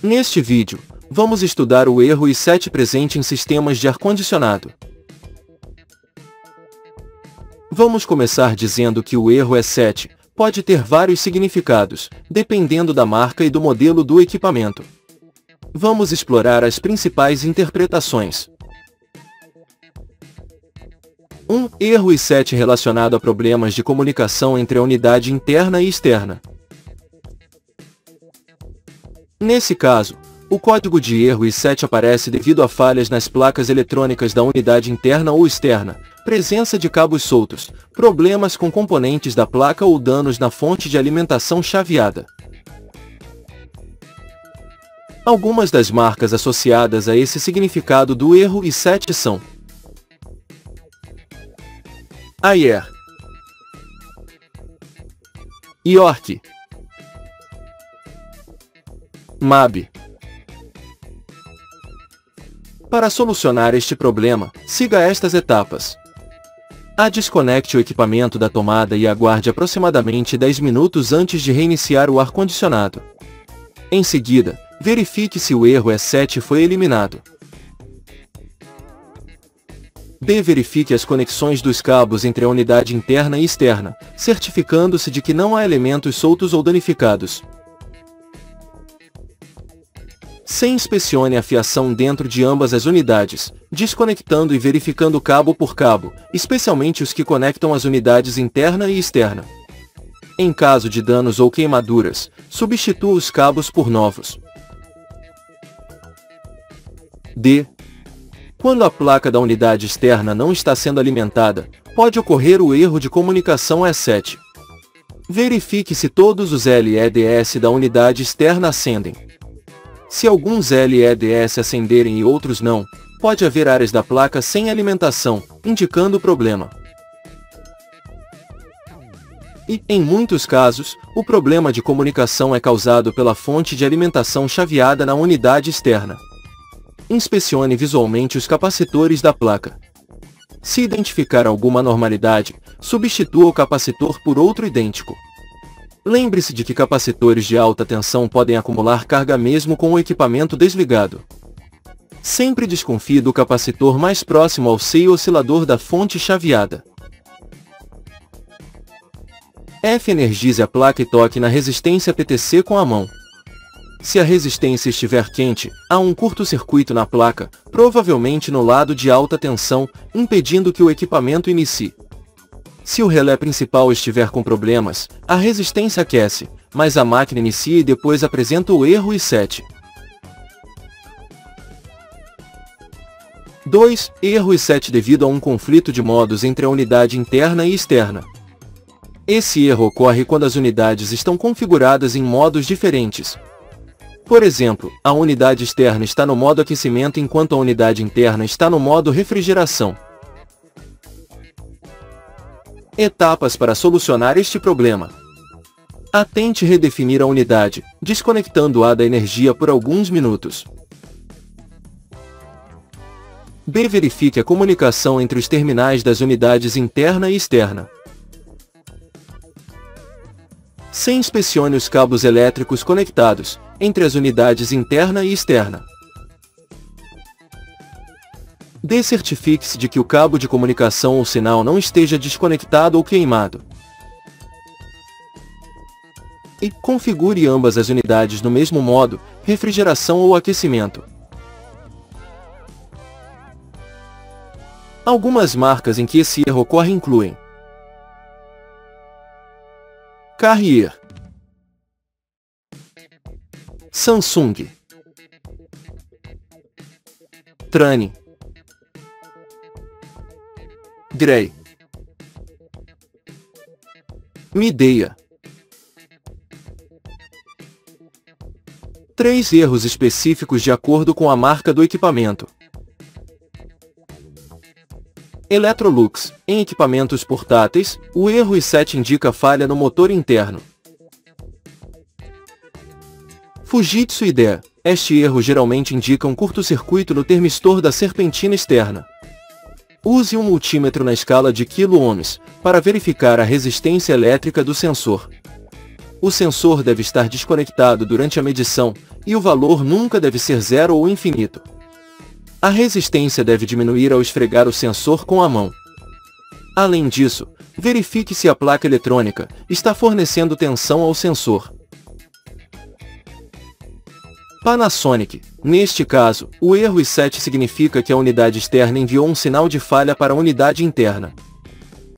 Neste vídeo, vamos estudar o erro I7 presente em sistemas de ar-condicionado. Vamos começar dizendo que o erro I7 pode ter vários significados, dependendo da marca e do modelo do equipamento. Vamos explorar as principais interpretações. 1. Erro I7 relacionado a problemas de comunicação entre a unidade interna e externa. Nesse caso, o código de erro I7 aparece devido a falhas nas placas eletrônicas da unidade interna ou externa, presença de cabos soltos, problemas com componentes da placa ou danos na fonte de alimentação chaveada. Algumas das marcas associadas a esse significado do erro I7 são Ayer, York, MAB. Para solucionar este problema, siga estas etapas. Desconecte o equipamento da tomada e aguarde aproximadamente 10 minutos antes de reiniciar o ar-condicionado. Em seguida, verifique se o erro I7 foi eliminado. B. Verifique as conexões dos cabos entre a unidade interna e externa, certificando-se de que não há elementos soltos ou danificados. C. Inspecione a fiação dentro de ambas as unidades, desconectando e verificando cabo por cabo, especialmente os que conectam as unidades interna e externa. Em caso de danos ou queimaduras, substitua os cabos por novos. D. Quando a placa da unidade externa não está sendo alimentada, pode ocorrer o erro de comunicação I7. Verifique se todos os LEDs da unidade externa acendem. Se alguns LEDs acenderem e outros não, pode haver áreas da placa sem alimentação, indicando o problema. E, em muitos casos, o problema de comunicação é causado pela fonte de alimentação chaveada na unidade externa. Inspecione visualmente os capacitores da placa. Se identificar alguma anormalidade, substitua o capacitor por outro idêntico. Lembre-se de que capacitores de alta tensão podem acumular carga mesmo com o equipamento desligado. Sempre desconfie do capacitor mais próximo ao seio oscilador da fonte chaveada. F. Energize a placa e toque na resistência PTC com a mão. Se a resistência estiver quente, há um curto-circuito na placa, provavelmente no lado de alta tensão, impedindo que o equipamento inicie. Se o relé principal estiver com problemas, a resistência aquece, mas a máquina inicia e depois apresenta o erro I7. 2. Erro I7 devido a um conflito de modos entre a unidade interna e externa. Esse erro ocorre quando as unidades estão configuradas em modos diferentes. Por exemplo, a unidade externa está no modo aquecimento enquanto a unidade interna está no modo refrigeração. Etapas para solucionar este problema. Tente redefinir a unidade, desconectando-a da energia por alguns minutos. B. Verifique a comunicação entre os terminais das unidades interna e externa. C. Inspecione os cabos elétricos conectados entre as unidades interna e externa. D. Certifique-se de que o cabo de comunicação ou sinal não esteja desconectado ou queimado. E configure ambas as unidades no mesmo modo, refrigeração ou aquecimento. Algumas marcas em que esse erro ocorre incluem Carrier, Samsung, Trane, Grey, Midea. 3 erros específicos de acordo com a marca do equipamento. Electrolux. Em equipamentos portáteis, o erro I7 indica falha no motor interno. Fujitsu IDE. Este erro geralmente indica um curto-circuito no termistor da serpentina externa. Use um multímetro na escala de kΩ para verificar a resistência elétrica do sensor. O sensor deve estar desconectado durante a medição, e o valor nunca deve ser zero ou infinito. A resistência deve diminuir ao esfregar o sensor com a mão. Além disso, verifique se a placa eletrônica está fornecendo tensão ao sensor. Panasonic. Neste caso, o erro I7 significa que a unidade externa enviou um sinal de falha para a unidade interna.